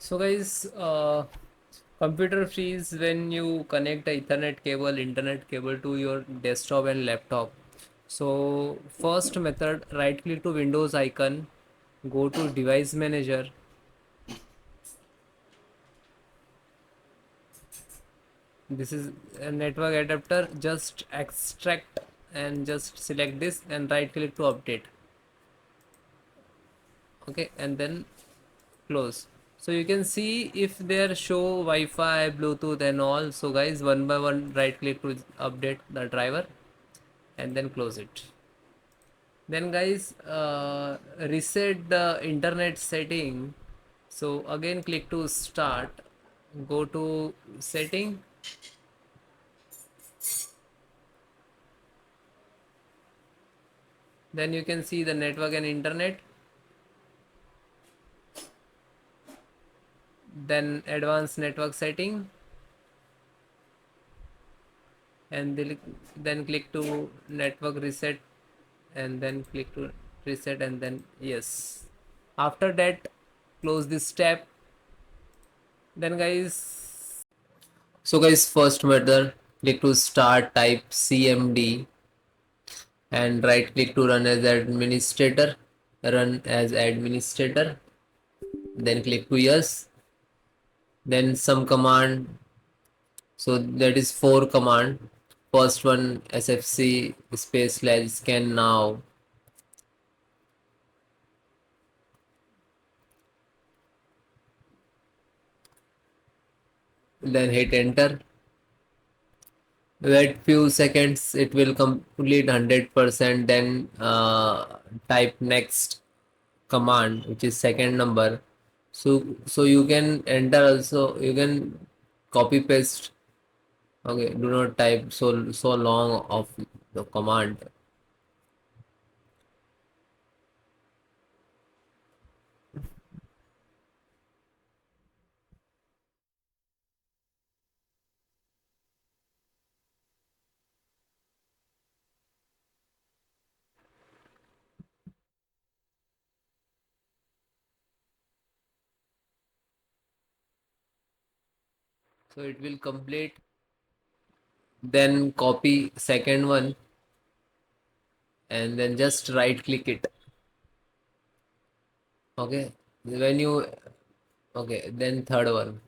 So guys, computer freeze when you connect a Ethernet cable, internet cable to your desktop and laptop. So first method, right click to Windows icon, go to device manager. This is a network adapter. Just extract and just select this and right click to update. Okay, and then close. So you can see if there show Wi-Fi, Bluetooth and all. So guys, one by one right click to update the driver and then close it. Then guys, reset the internet setting. So again click to start, go to setting, then you can see the network and internet, then advanced network setting, and then click to network reset, and then click to reset, and then yes. After that, close this tab. Then guys, so guys, first method, click to start, type cmd and right click to run as administrator, then click to yes, then some command. So that is four command. First one, sfc space slash scan now, then hit enter. Wait few seconds, it will complete 100%. Then type next command, which is second number. So you can enter also, you can copy paste. Okay, do not type so long of the command. So it will complete. Then copy second one and then just right click it. Okay, when you, okay, then third one.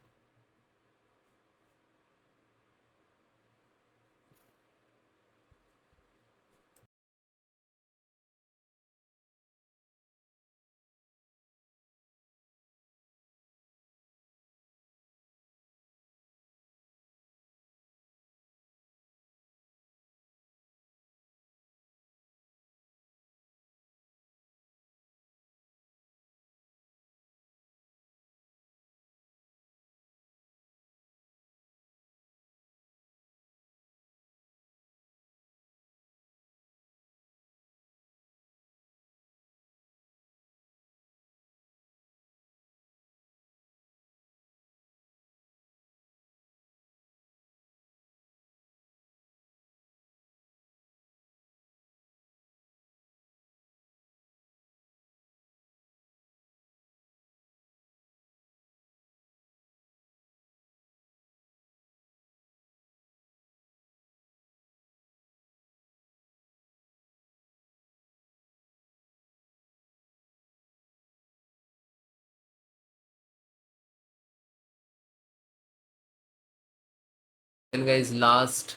And guys, last,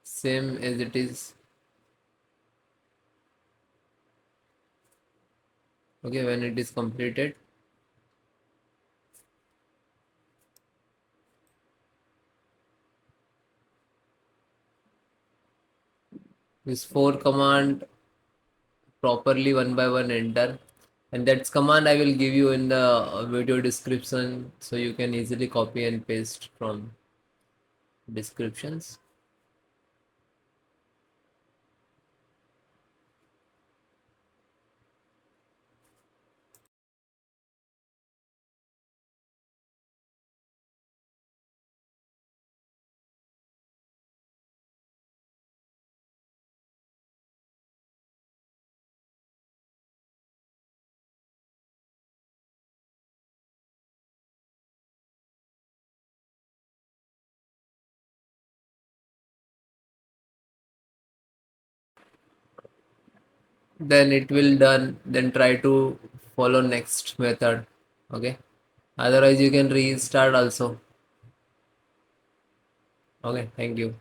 same as it is. Okay, when it is completed, this four command properly one by one enter, and that's command I will give you in the video description, so you can easily copy and paste from descriptions. then it will done, then try to follow next method. Okay, otherwise you can restart also. Okay, thank you.